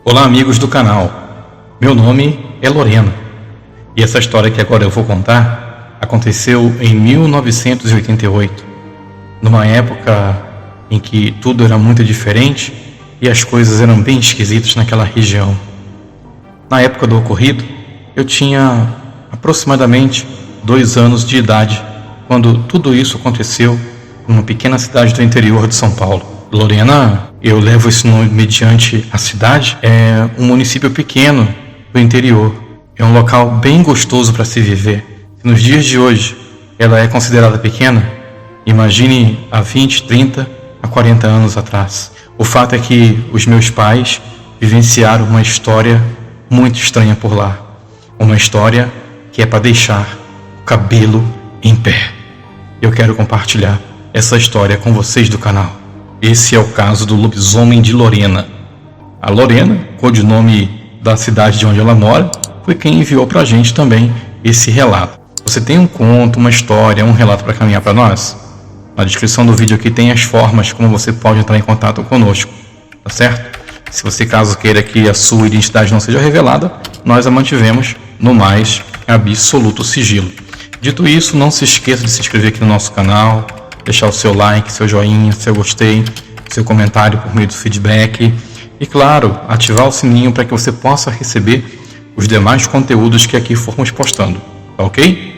Olá, amigos do canal. Meu nome é Lorena e essa história que agora eu vou contar aconteceu em 1988, numa época em que tudo era muito diferente e as coisas eram bem esquisitas naquela região. Na época do ocorrido, eu tinha aproximadamente 2 anos de idade quando tudo isso aconteceu numa pequena cidade do interior de São Paulo. Lorena, eu levo esse nome mediante a cidade, é um município pequeno do interior. É um local bem gostoso para se viver. Nos dias de hoje, ela é considerada pequena. Imagine há 20, 30 a 40 anos atrás. O fato é que os meus pais vivenciaram uma história muito estranha por lá. Uma história que é para deixar o cabelo em pé. Eu quero compartilhar essa história com vocês do canal. Esse é o caso do lobisomem de Lorena. A Lorena, codinome da cidade de onde ela mora, foi quem enviou pra gente também esse relato. Você tem um conto, uma história, um relato para caminhar para nós? Na descrição do vídeo aqui tem as formas como você pode entrar em contato conosco, tá certo? Se você caso queira que a sua identidade não seja revelada, nós a mantivemos no mais absoluto sigilo. Dito isso, não se esqueça de se inscrever aqui no nosso canal, deixar o seu like, seu joinha, seu gostei, seu comentário por meio do feedback e, claro, ativar o sininho para que você possa receber os demais conteúdos que aqui formos postando, tá ok?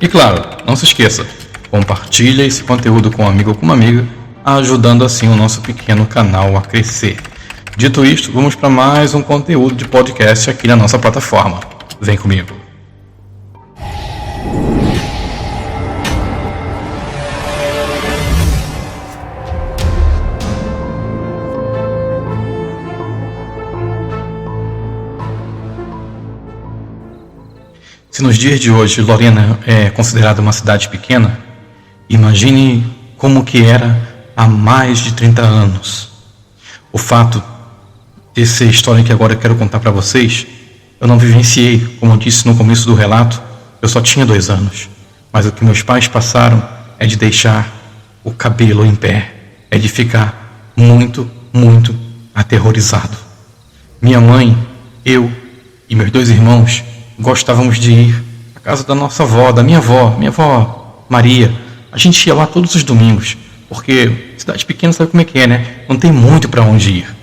E claro, não se esqueça, compartilhe esse conteúdo com um amigo ou com uma amiga, ajudando assim o nosso pequeno canal a crescer. Dito isto, vamos para mais um conteúdo de podcast aqui na nossa plataforma. Vem comigo. Se nos dias de hoje Lorena é considerada uma cidade pequena, imagine como que era há mais de 30 anos. O fato dessa história que agora eu quero contar para vocês, eu não vivenciei, como eu disse no começo do relato, eu só tinha 2 anos. Mas o que meus pais passaram é de deixar o cabelo em pé, é de ficar muito, muito aterrorizado. Minha mãe, eu e meus 2 irmãos gostávamos de ir à casa da nossa avó, da minha avó Maria. A gente ia lá todos os domingos, porque cidade pequena sabe como é que é, né? Não tem muito para onde ir.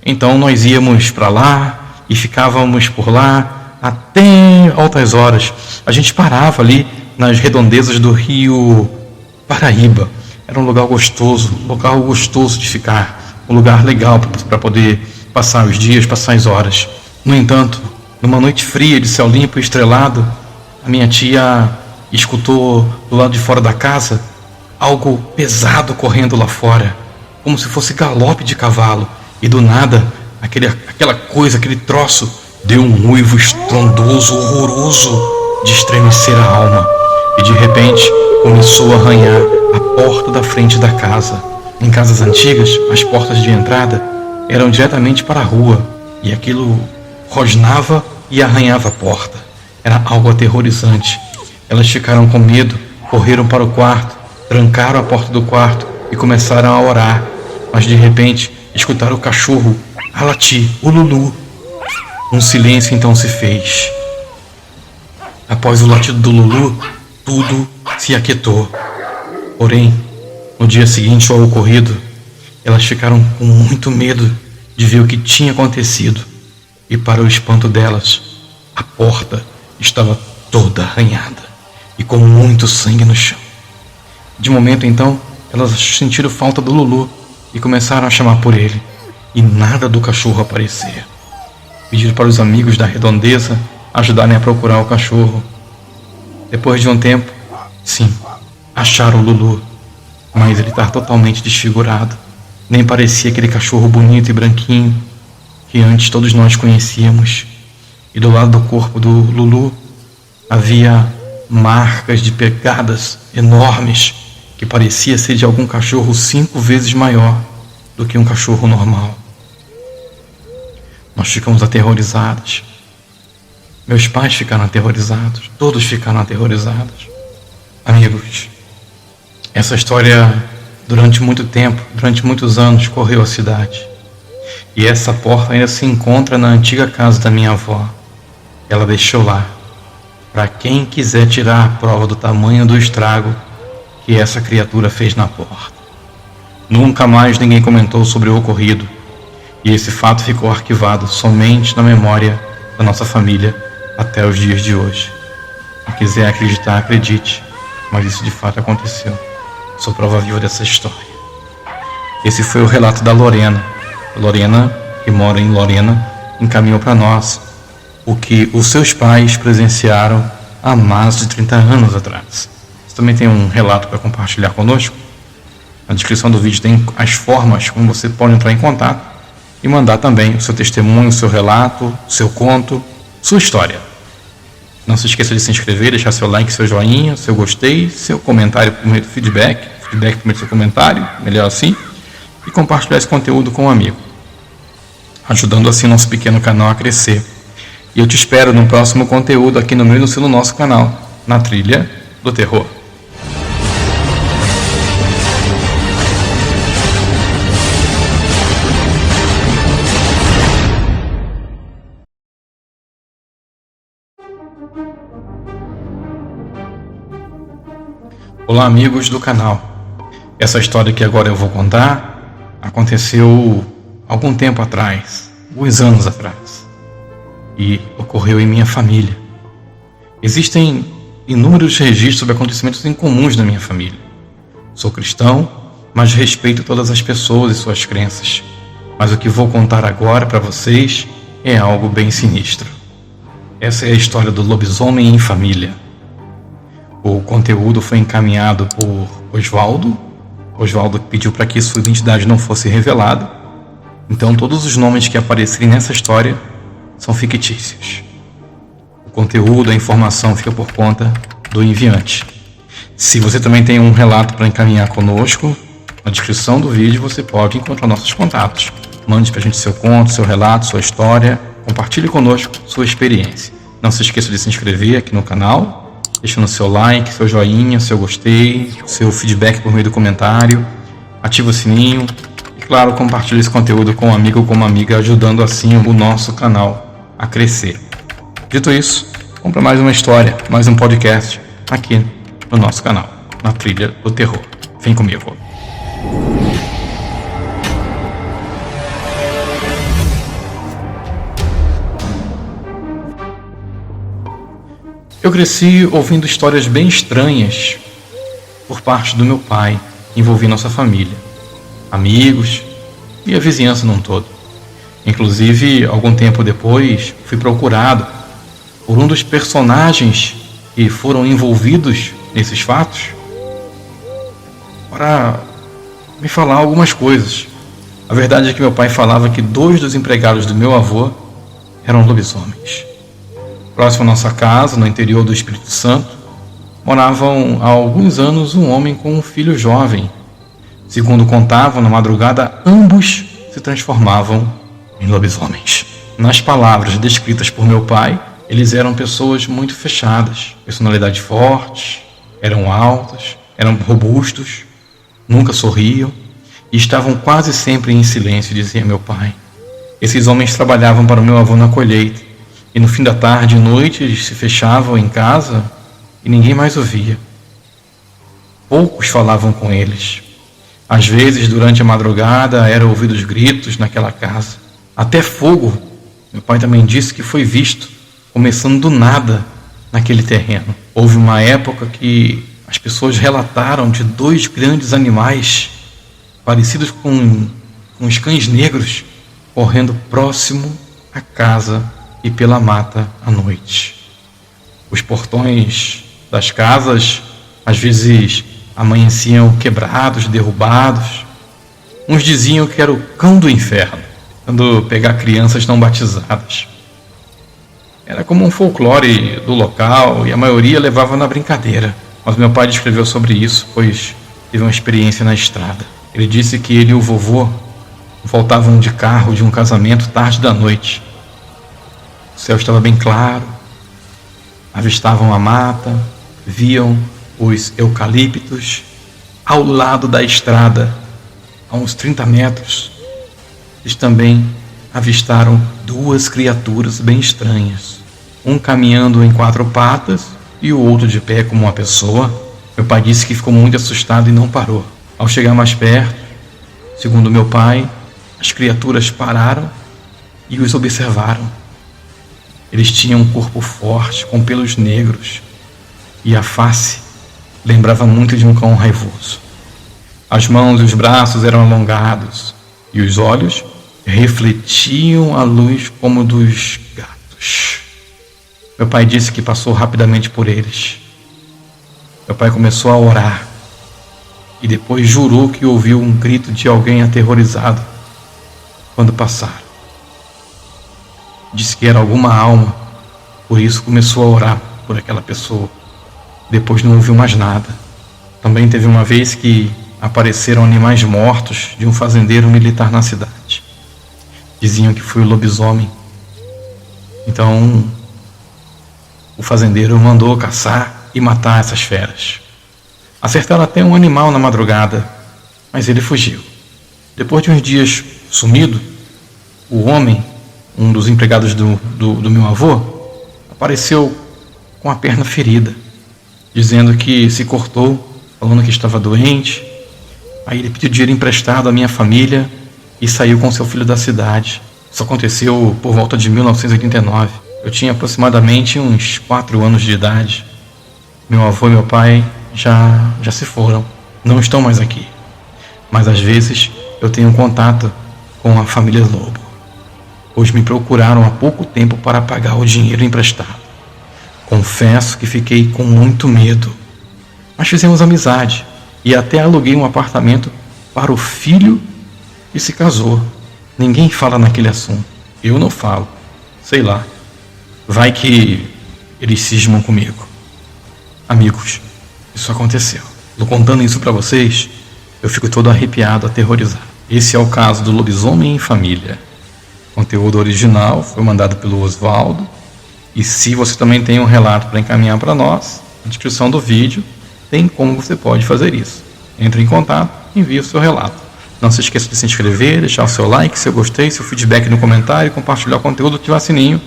Então nós íamos para lá e ficávamos por lá até altas horas. A gente parava ali nas redondezas do rio Paraíba. Era um lugar gostoso de ficar, um lugar legal para poder passar os dias, passar as horas. No entanto, numa noite fria de céu limpo e estrelado, a minha tia escutou do lado de fora da casa algo pesado correndo lá fora, como se fosse galope de cavalo, e do nada, aquele troço deu um uivo estrondoso, horroroso, de estremecer a alma, e de repente começou a arranhar a porta da frente da casa. Em casas antigas, as portas de entrada eram diretamente para a rua, e aquilo rosnava e arranhava a porta. Era algo aterrorizante. Elas ficaram com medo, correram para o quarto, trancaram a porta do quarto e começaram a orar. Mas de repente escutaram o cachorro a latir, o Lulu. Um silêncio então se fez. Após o latido do Lulu, tudo se aquietou. Porém, no dia seguinte ao ocorrido, elas ficaram com muito medo de ver o que tinha acontecido. E para o espanto delas, a porta estava toda arranhada e com muito sangue no chão. De momento então, elas sentiram falta do Lulu e começaram a chamar por ele, e nada do cachorro aparecia. Pediram para os amigos da redondeza ajudarem a procurar o cachorro. Depois de um tempo, sim, acharam o Lulu, mas ele estava totalmente desfigurado. Nem parecia aquele cachorro bonito e branquinho que antes todos nós conhecíamos. E do lado do corpo do Lulu havia marcas de pegadas enormes que parecia ser de algum cachorro 5 vezes maior do que um cachorro normal. Nós ficamos aterrorizados. Meus pais ficaram aterrorizados. Todos ficaram aterrorizados. Amigos, essa história durante muito tempo, durante muitos anos, correu a cidade. E essa porta ainda se encontra na antiga casa da minha avó. Ela deixou lá, para quem quiser tirar a prova do tamanho do estrago que essa criatura fez na porta. Nunca mais ninguém comentou sobre o ocorrido, e esse fato ficou arquivado somente na memória da nossa família até os dias de hoje. Quem quiser acreditar, acredite, mas isso de fato aconteceu. Sou prova viva dessa história. Esse foi o relato da Lorena. A Lorena, que mora em Lorena, encaminhou para nós o que os seus pais presenciaram há mais de 30 anos atrás. Você também tem um relato para compartilhar conosco? Na descrição do vídeo tem as formas como você pode entrar em contato e mandar também o seu testemunho, o seu relato, o seu conto, sua história. Não se esqueça de se inscrever, deixar seu like, seu joinha, seu gostei, seu comentário por meio do feedback por meio do seu comentário, melhor assim, e compartilhar esse conteúdo com um amigo, ajudando assim nosso pequeno canal a crescer. E eu te espero no próximo conteúdo aqui no no nosso canal, na Trilha do Terror. Olá, amigos do canal. Essa história que agora eu vou contar aconteceu algum tempo atrás, alguns anos atrás, e ocorreu em minha família. Existem inúmeros registros sobre acontecimentos incomuns na minha família. Sou cristão, mas respeito todas as pessoas e suas crenças. Mas o que vou contar agora para vocês é algo bem sinistro. Essa é a história do lobisomem em família. O conteúdo foi encaminhado por Oswaldo. Oswaldo pediu para que sua identidade não fosse revelada. Então todos os nomes que aparecerem nessa história são fictícios. O conteúdo, a informação fica por conta do enviante. Se você também tem um relato para encaminhar conosco, na descrição do vídeo você pode encontrar nossos contatos. Mande para a gente seu conto, seu relato, sua história. Compartilhe conosco sua experiência. Não se esqueça de se inscrever aqui no canal, deixando seu like, seu joinha, seu gostei, seu feedback por meio do comentário. Ativa o sininho e, claro, compartilhe esse conteúdo com um amigo ou com uma amiga, ajudando assim o nosso canal a crescer. Dito isso, vamos para mais uma história, mais um podcast aqui no nosso canal, na Trilha do Terror. Vem comigo. Eu cresci ouvindo histórias bem estranhas por parte do meu pai, envolvendo nossa família, amigos e a vizinhança num todo. Inclusive, algum tempo depois, fui procurado por um dos personagens que foram envolvidos nesses fatos para me falar algumas coisas. A verdade é que meu pai falava que 2 dos empregados do meu avô eram lobisomens. Próximo à nossa casa, no interior do Espírito Santo, moravam há alguns anos um homem com um filho jovem. Segundo contavam, na madrugada, ambos se transformavam em lobisomens. Nas palavras descritas por meu pai, eles eram pessoas muito fechadas, personalidade forte, eram altos, eram robustos, nunca sorriam e estavam quase sempre em silêncio, dizia meu pai. Esses homens trabalhavam para o meu avô na colheita. E no fim da tarde e noite eles se fechavam em casa e ninguém mais ouvia. Poucos falavam com eles. Às vezes, durante a madrugada, eram ouvidos gritos naquela casa. Até fogo, meu pai também disse que foi visto, começando do nada naquele terreno. Houve uma época que as pessoas relataram de 2 grandes animais, parecidos com os cães negros, correndo próximo à casa e pela mata à noite. Os portões das casas às vezes amanheciam quebrados, derrubados. Uns diziam que era o cão do inferno, quando pegar crianças não batizadas. Era como um folclore do local e a maioria levava na brincadeira. Mas meu pai descreveu sobre isso, pois teve uma experiência na estrada. Ele disse que ele e o vovô Voltavam de carro de um casamento tarde da noite. O céu estava bem claro, avistavam a mata, viam os eucaliptos ao lado da estrada, a uns 30 metros. Eles também avistaram duas criaturas bem estranhas, um caminhando em 4 patas e o outro de pé como uma pessoa. Meu pai disse que ficou muito assustado e não parou. Ao chegar mais perto, segundo meu pai, as criaturas pararam e os observaram. Eles tinham um corpo forte, com pelos negros, e a face lembrava muito de um cão raivoso. As mãos e os braços eram alongados, e os olhos refletiam a luz como dos gatos. Meu pai disse que passou rapidamente por eles. Meu pai começou a orar, e depois jurou que ouviu um grito de alguém aterrorizado quando passaram. Disse que era alguma alma, por isso começou a orar por aquela pessoa. Depois não ouviu mais nada. Também teve uma vez que apareceram animais mortos de um fazendeiro militar na cidade. Diziam que foi o lobisomem. Então, o fazendeiro mandou caçar e matar essas feras. Acertaram até um animal na madrugada, mas ele fugiu. Depois de uns dias sumido, o homem, um dos empregados do meu avô, apareceu com a perna ferida, dizendo que se cortou, falando que estava doente. Aí ele pediu dinheiro emprestado à minha família e saiu com seu filho da cidade. Isso aconteceu por volta de 1989. Eu tinha aproximadamente uns 4 anos de idade. Meu avô e meu pai já se foram, não estão mais aqui. Mas às vezes eu tenho contato com a família Lobo. Hoje me procuraram há pouco tempo para pagar o dinheiro emprestado. Confesso que fiquei com muito medo, mas fizemos amizade e até aluguei um apartamento para o filho que se casou. Ninguém fala naquele assunto. Eu não falo. Sei lá. Vai que eles cismam comigo. Amigos, isso aconteceu. Tô contando isso para vocês, eu fico todo arrepiado, aterrorizado. Esse é o caso do Lobisomem em Família. O conteúdo original foi mandado pelo Oswaldo. E se você também tem um relato para encaminhar para nós, na descrição do vídeo tem como você pode fazer isso. Entre em contato, envie o seu relato. Não se esqueça de se inscrever, deixar o seu like, seu gostei, seu feedback no comentário, compartilhar o conteúdo, ativar o sininho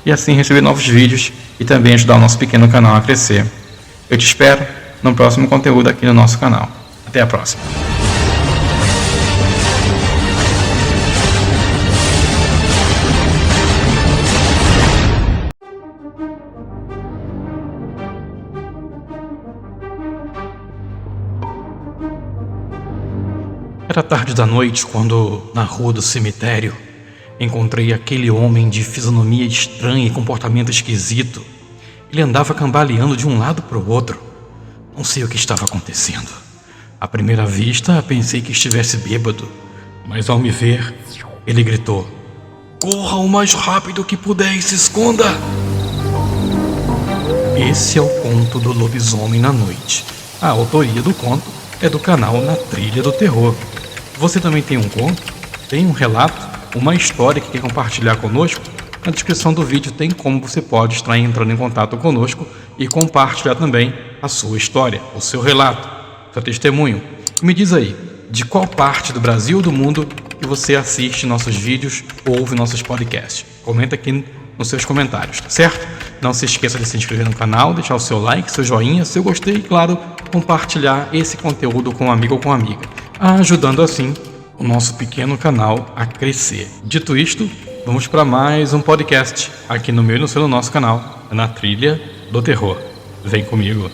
e assim receber novos vídeos e também ajudar o nosso pequeno canal a crescer. Eu te espero no próximo conteúdo aqui no nosso canal. Até a próxima. Era tarde da noite quando, na rua do cemitério, encontrei aquele homem de fisionomia estranha e comportamento esquisito. Ele andava cambaleando de um lado para o outro. Não sei o que estava acontecendo. À primeira vista, pensei que estivesse bêbado, mas ao me ver, ele gritou: "Corra o mais rápido que puder e se esconda!" Esse é o conto do Lobisomem na Noite. A autoria do conto é do canal Na Trilha do Terror. Você também tem um conto, tem um relato, uma história que quer compartilhar conosco? Na descrição do vídeo tem como você pode estar entrando em contato conosco e compartilhar também a sua história, o seu relato, seu testemunho. E me diz aí, de qual parte do Brasil ou do mundo que você assiste nossos vídeos ou ouve nossos podcasts? Comenta aqui nos seus comentários, tá certo? Não se esqueça de se inscrever no canal, deixar o seu like, seu joinha, seu gostei e, claro, compartilhar esse conteúdo com um amigo ou com uma amiga, ajudando assim o nosso pequeno canal a crescer. Dito isto, vamos para mais um podcast aqui no meu e no seu nosso canal, Na Trilha do Terror. Vem comigo.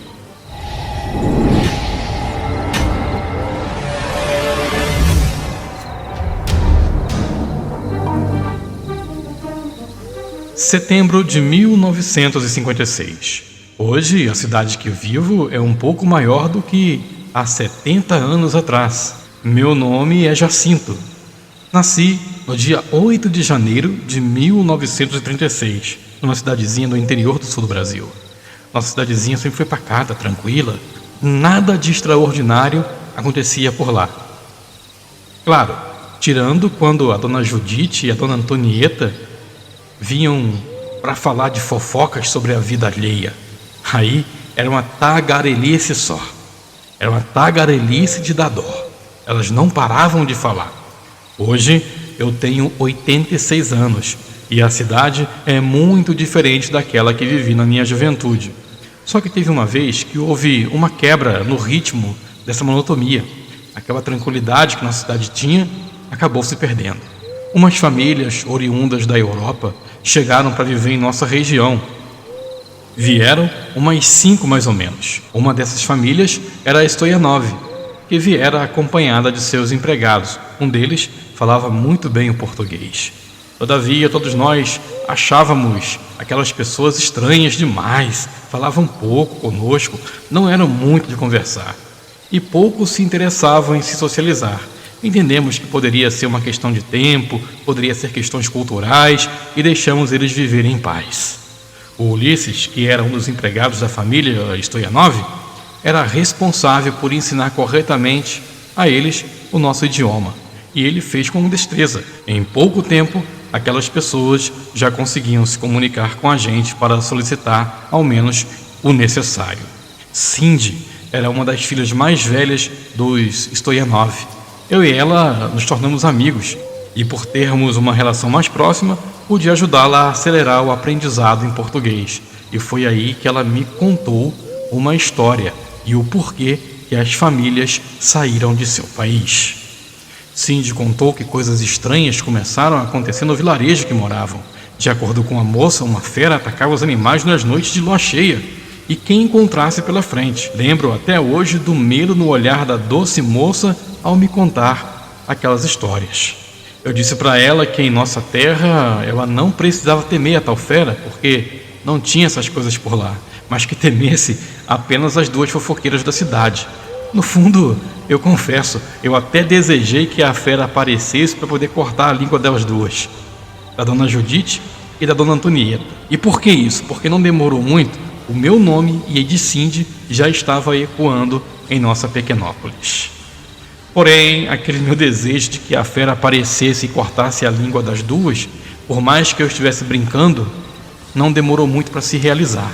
Setembro de 1956. Hoje, a cidade que vivo é um pouco maior do que há 70 anos atrás. Meu nome é Jacinto. Nasci no dia 8 de janeiro de 1936, numa cidadezinha no interior do sul do Brasil. Nossa cidadezinha sempre foi pacata, tranquila. Nada de extraordinário acontecia por lá. Claro, tirando quando a dona Judite e a dona Antonieta vinham para falar de fofocas sobre a vida alheia. Aí era uma tagarelice só. Era uma tagarelice de dar dó. Elas não paravam de falar. Hoje eu tenho 86 anos e a cidade é muito diferente daquela que vivi na minha juventude. Só que teve uma vez que houve uma quebra no ritmo dessa monotonia. Aquela tranquilidade que nossa cidade tinha acabou se perdendo. Umas famílias oriundas da Europa chegaram para viver em nossa região. Vieram umas 5 mais ou menos. Uma dessas famílias era a Stoyanov, que viera acompanhada de seus empregados. Um deles falava muito bem o português. Todavia, todos nós achávamos aquelas pessoas estranhas demais, falavam pouco conosco, não eram muito de conversar e pouco se interessavam em se socializar. Entendemos que poderia ser uma questão de tempo, poderia ser questões culturais e deixamos eles viverem em paz. O Ulisses, que era um dos empregados da família Stoyanov, era responsável por ensinar corretamente a eles o nosso idioma. E ele fez com destreza. Em pouco tempo, aquelas pessoas já conseguiam se comunicar com a gente para solicitar ao menos o necessário. Cindy era uma das filhas mais velhas dos Stoyanov. Eu e ela nos tornamos amigos e, por termos uma relação mais próxima, pude ajudá-la a acelerar o aprendizado em português. E foi aí que ela me contou uma história e o porquê que as famílias saíram de seu país. Cindy contou que coisas estranhas começaram a acontecer no vilarejo que moravam. De acordo com a moça, uma fera atacava os animais nas noites de lua cheia e quem encontrasse pela frente. Lembro até hoje do medo no olhar da doce moça ao me contar aquelas histórias. Eu disse para ela que em nossa terra ela não precisava temer a tal fera, porque não tinha essas coisas por lá, mas que temesse apenas as 2 fofoqueiras da cidade. No fundo, eu confesso, eu até desejei que a fera aparecesse para poder cortar a língua das 2, da dona Judite e da dona Antonieta. E por que isso? Porque não demorou muito, o meu nome e a de Cindy já estava ecoando em nossa Pequenópolis. Porém, aquele meu desejo de que a fera aparecesse e cortasse a língua das 2, por mais que eu estivesse brincando, não demorou muito para se realizar.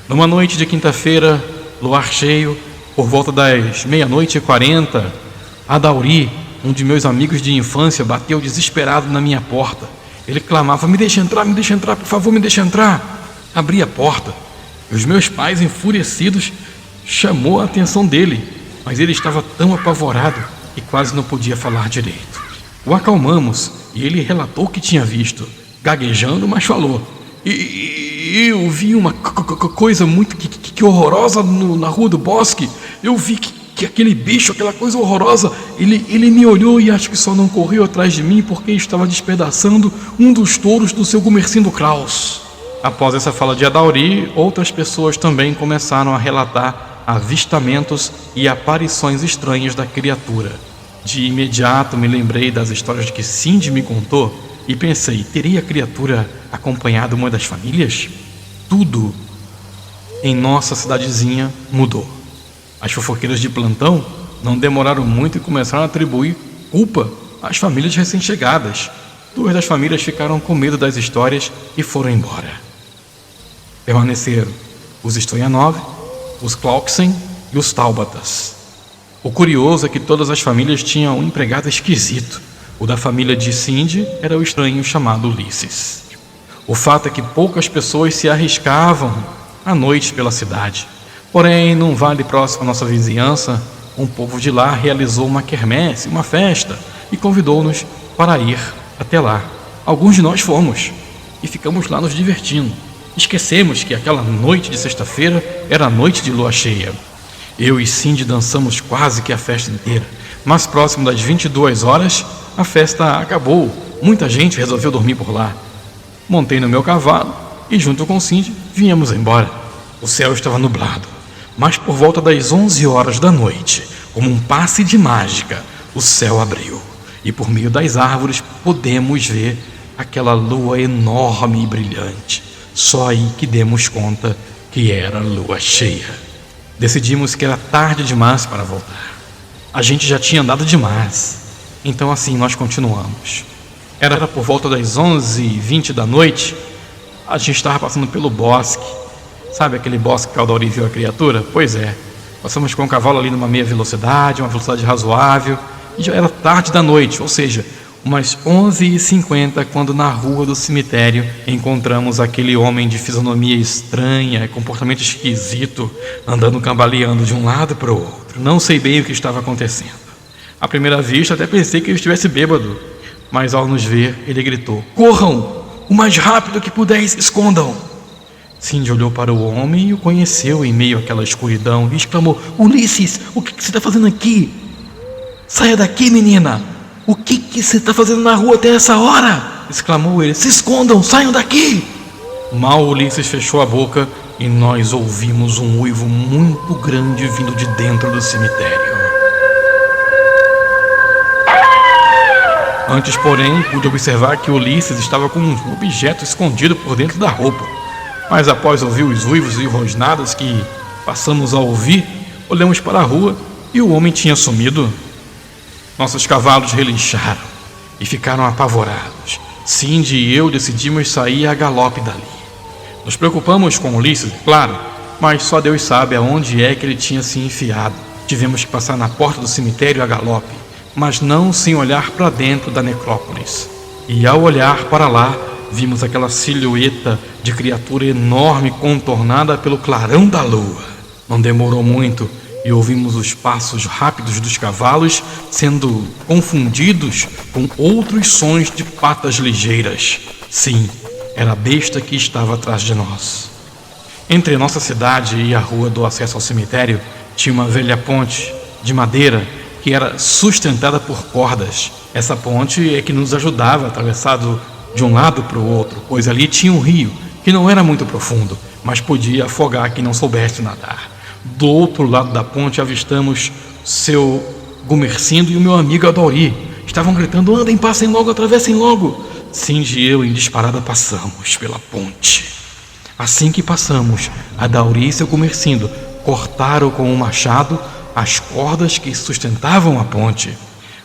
Numa noite de quinta-feira, luar cheio, por volta das 00:40, Adauri, um de meus amigos de infância, bateu desesperado na minha porta. Ele clamava: me deixa entrar, por favor, me deixa entrar. Abri a porta e os meus pais, enfurecidos, chamou a atenção dele, mas ele estava tão apavorado que quase não podia falar direito. O acalmamos e ele relatou o que tinha visto, gaguejando, mas falou: e eu vi uma coisa muito que horrorosa na rua do bosque. Eu vi que aquele bicho, aquela coisa horrorosa, ele me olhou e acho que só não correu atrás de mim porque estava despedaçando um dos touros do seu Gumercindo Kraus. Após essa fala de Adauri, outras pessoas também começaram a relatar avistamentos e aparições estranhas da criatura. De imediato me lembrei das histórias que Cindy me contou e pensei, teria a criatura acompanhado uma das famílias? Tudo em nossa cidadezinha mudou. As fofoqueiras de plantão não demoraram muito e começaram a atribuir culpa às famílias recém-chegadas. 2 das famílias ficaram com medo das histórias e foram embora. Permaneceram os Stoyanov, os Clarkson e os Taubatas. O curioso é que todas as famílias tinham um empregado esquisito. O da família de Cindy era o estranho chamado Ulisses. O fato é que poucas pessoas se arriscavam à noite pela cidade. Porém, num vale próximo à nossa vizinhança, um povo de lá realizou uma quermesse, uma festa, e convidou-nos para ir até lá. Alguns de nós fomos e ficamos lá nos divertindo. Esquecemos que aquela noite de sexta-feira era a noite de lua cheia. Eu e Cindy dançamos quase que a festa inteira, mas próximo das 22 horas, a festa acabou. Muita gente resolveu dormir por lá. Montei no meu cavalo e, junto com Cindy, viemos embora. O céu estava nublado, mas por volta das 11 horas da noite, como um passe de mágica, o céu abriu e por meio das árvores podemos ver aquela lua enorme e brilhante. Só aí que demos conta que era lua cheia. Decidimos que era tarde demais para voltar. A gente já tinha andado demais. Então assim nós continuamos. Era por volta das 11h20 da noite. A gente estava passando pelo bosque. Sabe aquele bosque que o Aldauri viu a criatura? Pois é. Passamos com o cavalo ali numa meia velocidade, uma velocidade razoável. E já era tarde da noite, ou seja, umas 11h50, quando na rua do cemitério encontramos aquele homem de fisionomia estranha, comportamento esquisito, andando cambaleando de um lado para o outro. Não sei bem o que estava acontecendo. À primeira vista até pensei que ele estivesse bêbado, mas ao nos ver ele gritou: "Corram! O mais rápido que puderes, escondam!" Cindy olhou para o homem e o conheceu em meio àquela escuridão e exclamou: "Ulisses, o que você está fazendo aqui? Saia daqui, menina! O que você está fazendo na rua até essa hora?" exclamou ele. "Se escondam, saiam daqui!" Mal Ulisses fechou a boca e nós ouvimos um uivo muito grande vindo de dentro do cemitério. Antes, porém, pude observar que Ulisses estava com um objeto escondido por dentro da roupa. Mas após ouvir os uivos e rosnadas que passamos a ouvir, olhamos para a rua e o homem tinha sumido. Nossos cavalos relincharam e ficaram apavorados. Cindy e eu decidimos sair a galope dali. Nos preocupamos com Ulisses, claro, mas só Deus sabe aonde é que ele tinha se enfiado. Tivemos que passar na porta do cemitério a galope, mas não sem olhar para dentro da necrópolis. E ao olhar para lá, vimos aquela silhueta de criatura enorme contornada pelo clarão da lua. Não demorou muito e ouvimos os passos rápidos dos cavalos sendo confundidos com outros sons de patas ligeiras. Sim, era a besta que estava atrás de nós. Entre nossa cidade e a rua do acesso ao cemitério tinha uma velha ponte de madeira que era sustentada por cordas. Essa ponte é que nos ajudava a atravessar de um lado para o outro, pois ali tinha um rio que não era muito profundo, mas podia afogar quem não soubesse nadar. Do outro lado da ponte avistamos seu Gumercindo e o meu amigo Aldauri. Estavam gritando: "Andem, passem logo, atravessem logo!" Cindy e eu em disparada passamos pela ponte. Assim que passamos, Aldauri e seu Gumercindo cortaram com um machado as cordas que sustentavam a ponte.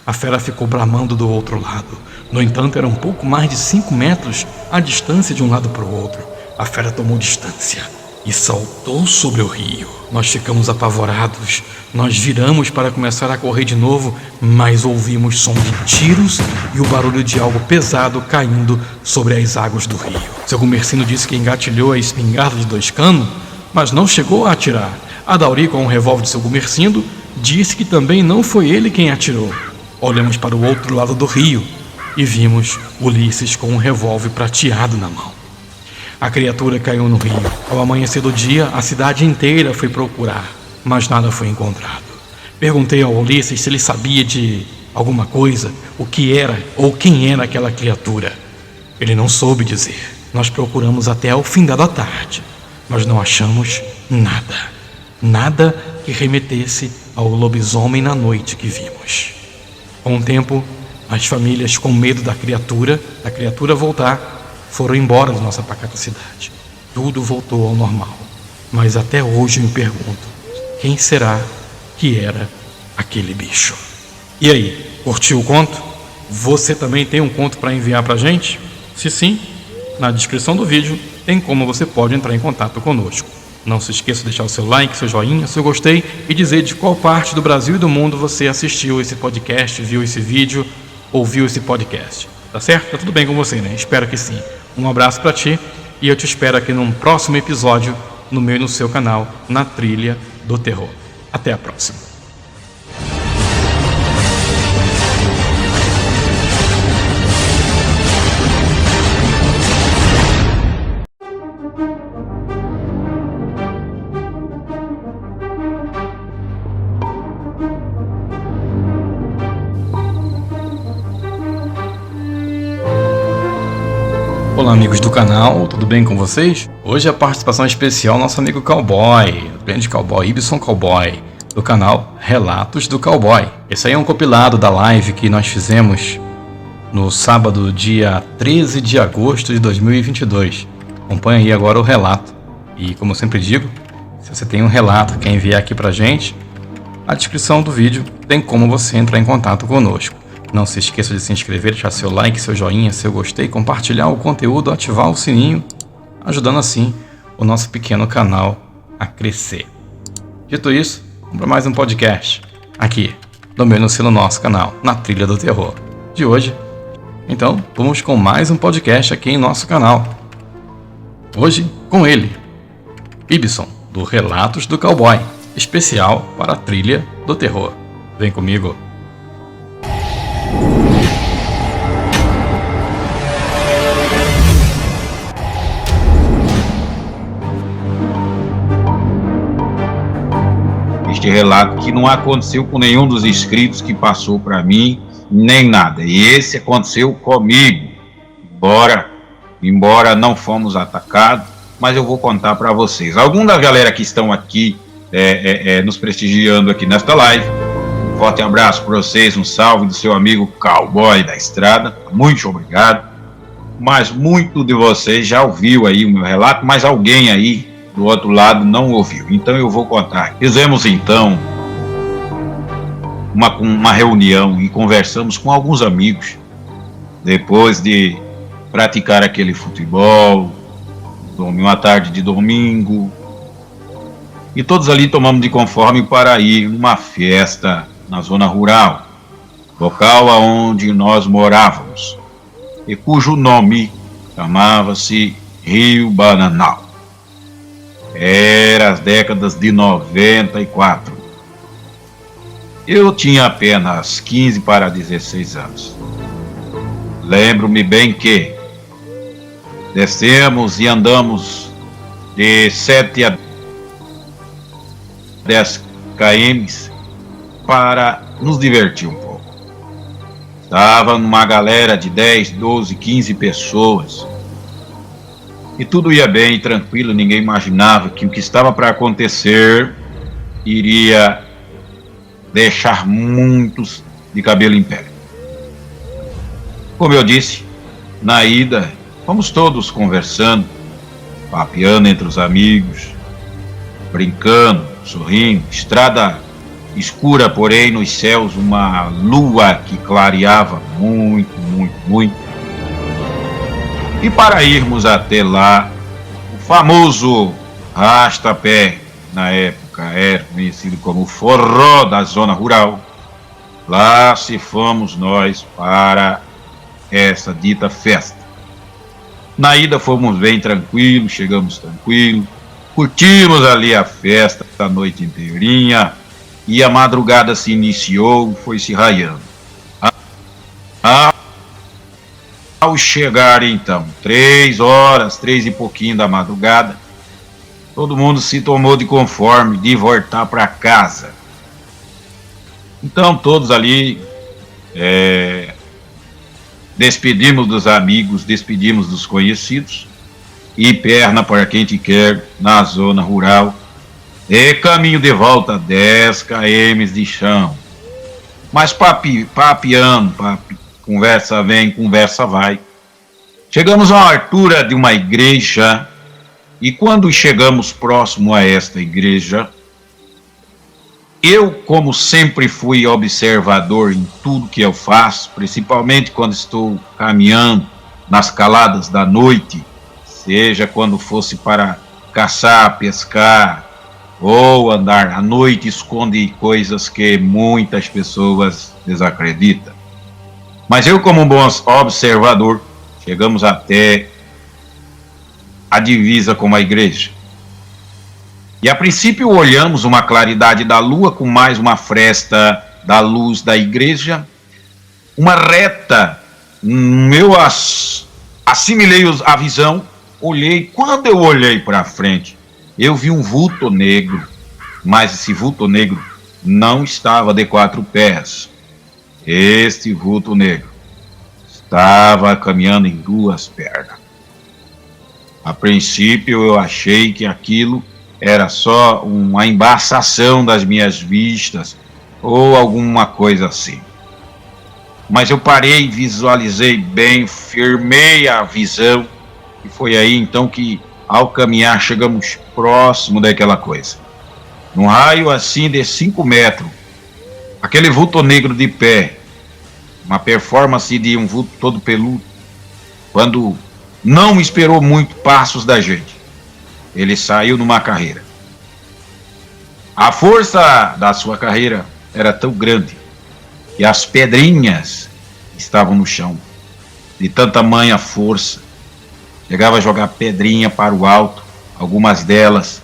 A fera ficou bramando do outro lado. No entanto, era um pouco mais de 5 metros a distância de um lado para o outro. A fera tomou distância e saltou sobre o rio. Nós ficamos apavorados. Nós viramos para começar a correr de novo, mas ouvimos som de tiros e o barulho de algo pesado caindo sobre as águas do rio. Seu Gumercindo disse que engatilhou a espingarda de 2 canos, mas não chegou a atirar. Aldauri, com o revólver de seu Gumercindo, disse que também não foi ele quem atirou. Olhamos para o outro lado do rio e vimos Ulisses com um revólver prateado na mão. A criatura caiu no rio. Ao amanhecer do dia, a cidade inteira foi procurar, mas nada foi encontrado. Perguntei ao Ulisses se ele sabia de alguma coisa, o que era ou quem era aquela criatura. Ele não soube dizer. Nós procuramos até o findar da tarde, mas não achamos nada. Nada que remetesse ao lobisomem na noite que vimos. Com o tempo, as famílias, com medo da criatura voltar, foram embora da nossa pacata cidade. Tudo voltou ao normal. Mas até hoje eu me pergunto: quem será que era aquele bicho? E aí, curtiu o conto? Você também tem um conto para enviar para a gente? Se sim, na descrição do vídeo tem como você pode entrar em contato conosco. Não se esqueça de deixar o seu like, seu joinha, seu gostei e dizer de qual parte do Brasil e do mundo você assistiu esse podcast, viu esse vídeo, ouviu esse podcast. Tá certo? Tá tudo bem com você, né? Espero que sim. Um abraço pra ti e eu te espero aqui num próximo episódio no meu e no seu canal, Na Trilha do Terror. Até a próxima. Olá amigos do canal, tudo bem com vocês? Hoje a participação especial nosso amigo Cowboy, o grande Cowboy, Ibson Cowboy, do canal Relatos do Cowboy. Esse aí é um compilado da live que nós fizemos no sábado, dia 13 de agosto de 2022. Acompanha aí agora o relato. E como eu sempre digo, se você tem um relato, quer enviar aqui pra gente, na descrição do vídeo tem como você entrar em contato conosco. Não se esqueça de se inscrever, deixar seu like, seu joinha, seu gostei, compartilhar o conteúdo, ativar o sininho, ajudando assim o nosso pequeno canal a crescer. Dito isso, vamos para mais um podcast aqui, dominando-se no nosso canal, na Trilha do Terror de hoje. Então, vamos com mais um podcast aqui em nosso canal. Hoje, com ele, Ibson, do Relatos do Cowboy, especial para a Trilha do Terror. Vem comigo. Este relato que não aconteceu com nenhum dos inscritos que passou para mim, nem nada. E esse aconteceu comigo. Embora não fomos atacados, mas eu vou contar para vocês. Alguns da galera que estão aqui nos prestigiando aqui nesta live, um forte abraço para vocês, um salve do seu amigo Cowboy da Estrada. Muito obrigado. Mas muito de vocês já ouviu aí o meu relato, mas alguém aí do outro lado não ouviu, então eu vou contar. Fizemos então uma reunião e conversamos com alguns amigos depois de praticar aquele futebol, uma tarde de domingo, e todos ali tomamos de conforme para ir numa festa na zona rural, local aonde nós morávamos, e cujo nome chamava-se Rio Bananal. Era as décadas de 94. Eu tinha apenas 15 para 16 anos. Lembro-me bem que descemos e andamos de 7 a 10 km para nos divertir um pouco. Estava numa galera de 10, 12, 15 pessoas. E tudo ia bem, tranquilo, ninguém imaginava que o que estava para acontecer iria deixar muitos de cabelo em pé. Como eu disse, na ida, fomos todos conversando, papeando entre os amigos, brincando, sorrindo, estrada escura, porém nos céus uma lua que clareava muito, muito, muito. E para irmos até lá, o famoso Rastapé, na época era conhecido como forró da zona rural, lá se fomos nós para essa dita festa. Na ida fomos bem tranquilos, chegamos tranquilos, curtimos ali a festa a noite inteirinha, e a madrugada se iniciou, foi se raiando. Ao chegar então, 3 horas, 3 e pouquinho da madrugada, todo mundo se tomou de conforme de voltar para casa. Então todos ali despedimos dos amigos, despedimos dos conhecidos, e perna para quem te quer na zona rural, e caminho de volta 10 km de chão. Mas papeando, conversa vem, conversa vai. Chegamos a uma altura de uma igreja, e quando chegamos próximo a esta igreja, eu, como sempre fui observador em tudo que eu faço, principalmente quando estou caminhando nas caladas da noite, seja quando fosse para caçar, pescar, ou andar à noite, esconde coisas que muitas pessoas desacreditam. Mas eu, como um bom observador, chegamos até a divisa com a igreja. E a princípio olhamos uma claridade da lua com mais uma fresta da luz da igreja, uma reta. Eu assimilei a visão, olhei. Quando eu olhei para frente, eu vi um vulto negro, mas esse vulto negro não estava de 4 pés. Este vulto negro estava caminhando em 2 pernas. A princípio eu achei que aquilo era só uma embaçação das minhas vistas ou alguma coisa assim. Mas eu parei, visualizei bem, firmei a visão, e foi aí então que, ao caminhar, chegamos próximo daquela coisa. Num raio assim de 5 metros, aquele vulto negro de pé, uma performance de um vulto todo peludo, quando não esperou muito passos da gente. Ele saiu numa carreira. A força da sua carreira era tão grande que as pedrinhas estavam no chão, de tanta tamanha força. Chegava a jogar pedrinha para o alto, algumas delas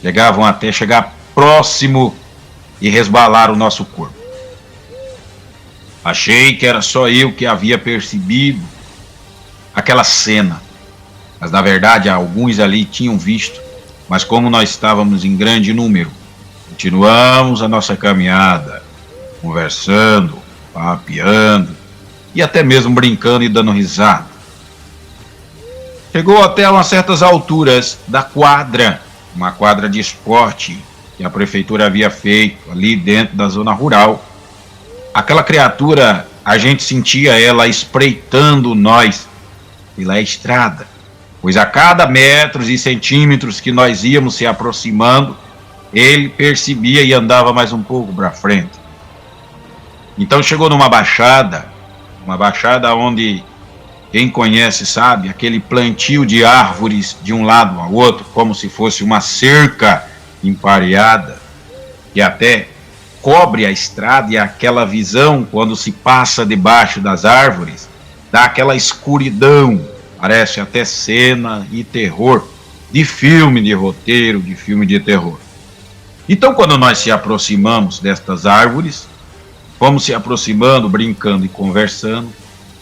chegavam até chegar próximo e resbalar o nosso corpo. Achei que era só eu que havia percebido aquela cena, mas na verdade alguns ali tinham visto, mas como nós estávamos em grande número, continuamos a nossa caminhada, conversando, papeando e até mesmo brincando e dando risada. Chegou até umas certas alturas da quadra, uma quadra de esporte que a prefeitura havia feito ali dentro da zona rural. Aquela criatura, a gente sentia ela espreitando nós pela estrada, pois a cada metros e centímetros que nós íamos se aproximando, ele percebia e andava mais um pouco para frente. Então chegou numa baixada onde, quem conhece sabe, aquele plantio de árvores de um lado ao outro, como se fosse uma cerca empareada, que até cobre a estrada, e aquela visão, quando se passa debaixo das árvores, dá aquela escuridão, parece até cena e terror, de filme de roteiro, de filme de terror. Então, quando nós se aproximamos destas árvores, fomos se aproximando, brincando e conversando,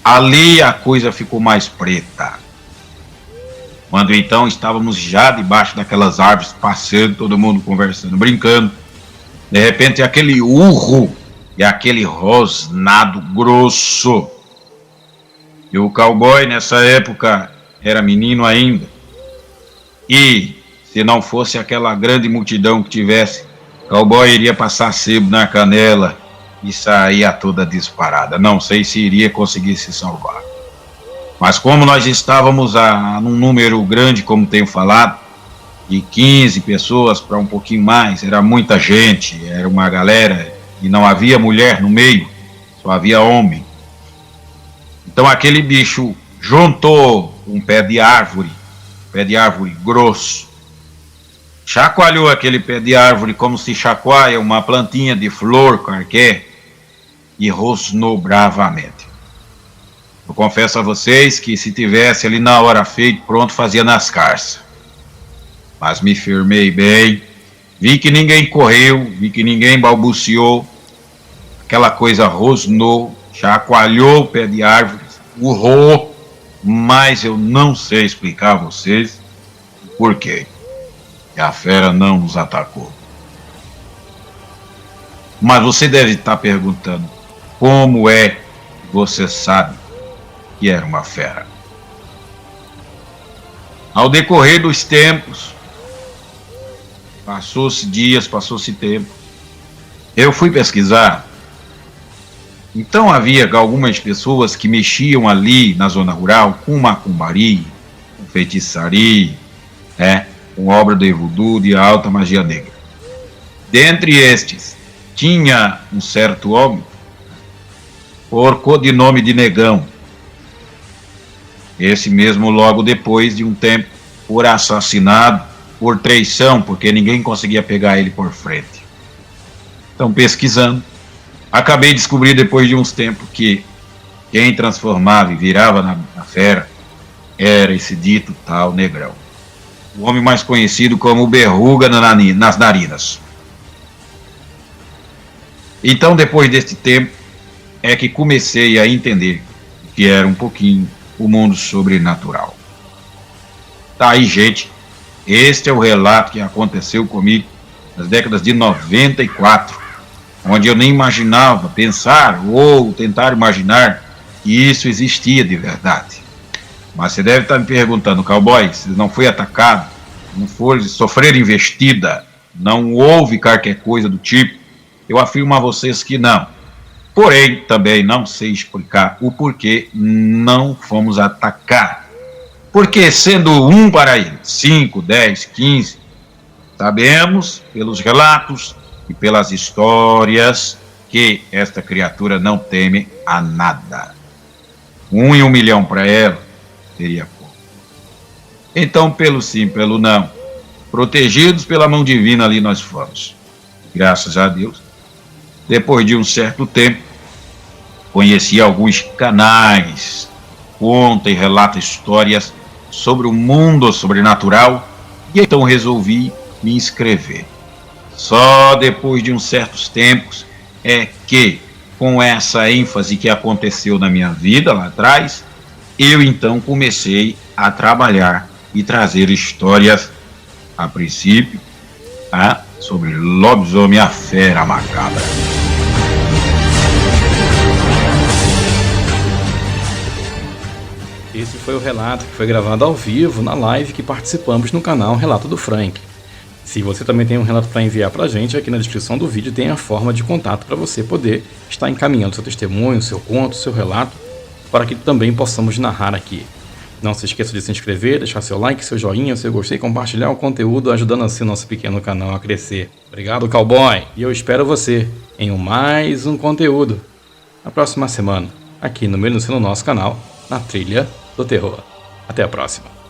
ali a coisa ficou mais preta. Quando então estávamos já debaixo daquelas árvores, passando, todo mundo conversando, brincando, de repente aquele urro e aquele rosnado grosso. E o cowboy nessa época era menino ainda. E se não fosse aquela grande multidão que tivesse, o cowboy iria passar sebo na canela e saía toda disparada. Não sei se iria conseguir se salvar. Mas como nós estávamos num número grande, como tenho falado, de 15 pessoas para um pouquinho mais, era muita gente, era uma galera, e não havia mulher no meio, só havia homem. Então aquele bicho juntou um pé de árvore grosso, chacoalhou aquele pé de árvore como se chacoalha uma plantinha de flor qualquer, e rosnou bravamente. Eu confesso a vocês que se tivesse ali na hora feito, pronto, fazia nas carças. Mas me firmei bem, vi que ninguém correu, vi que ninguém balbuciou, aquela coisa rosnou, chacoalhou o pé de árvore, urrou, mas eu não sei explicar a vocês o porquê. E a fera não nos atacou. Mas você deve estar perguntando, como é que você sabe que era uma fera? Ao decorrer dos tempos, passou-se dias, passou-se tempo, eu fui pesquisar. Então havia algumas pessoas que mexiam ali na zona rural com macumbaria, com feitiçaria, com obra de voodoo, de alta magia negra. Dentre estes, tinha um certo homem, por codinome de Negão. Esse mesmo logo depois de um tempo, por assassinado, por traição, porque ninguém conseguia pegar ele por frente. Então, pesquisando, acabei descobrindo depois de uns tempos que quem transformava e virava na fera era esse dito tal Negrão. O homem mais conhecido como Berruga nas narinas. Então, depois deste tempo, é que comecei a entender que era um pouquinho o mundo sobrenatural. Tá aí, gente. Este é o relato que aconteceu comigo nas décadas de 94, onde eu nem imaginava, pensar ou tentar imaginar que isso existia de verdade. Mas você deve estar me perguntando, cowboy, se não foi atacado, não foi sofrer investida, não houve qualquer coisa do tipo? Eu afirmo a vocês que não. Porém, também não sei explicar o porquê não fomos atacar. Porque sendo um para ele, 5, 10, 15, sabemos pelos relatos e pelas histórias que esta criatura não teme a nada. 1 em 1 milhão para ela seria pouco. Então, pelo sim, pelo não, protegidos pela mão divina, ali nós fomos. Graças a Deus. Depois de um certo tempo, conheci alguns canais, conta e relata histórias sobre o mundo sobrenatural, e então resolvi me inscrever. Só depois de uns certos tempos é que, com essa ênfase que aconteceu na minha vida lá atrás, eu então comecei a trabalhar e trazer histórias, a princípio, sobre lobisomem, a fera macabra. Esse foi o relato que foi gravado ao vivo na live que participamos no canal Relato do Frank. Se você também tem um relato para enviar para a gente, aqui na descrição do vídeo tem a forma de contato para você poder estar encaminhando seu testemunho, seu conto, seu relato, para que também possamos narrar aqui. Não se esqueça de se inscrever, deixar seu like, seu joinha, seu gostei, compartilhar o conteúdo, ajudando assim o nosso pequeno canal a crescer. Obrigado, cowboy! E eu espero você em mais um conteúdo na próxima semana, aqui no nosso canal, na Trilha do Terror. Até a próxima!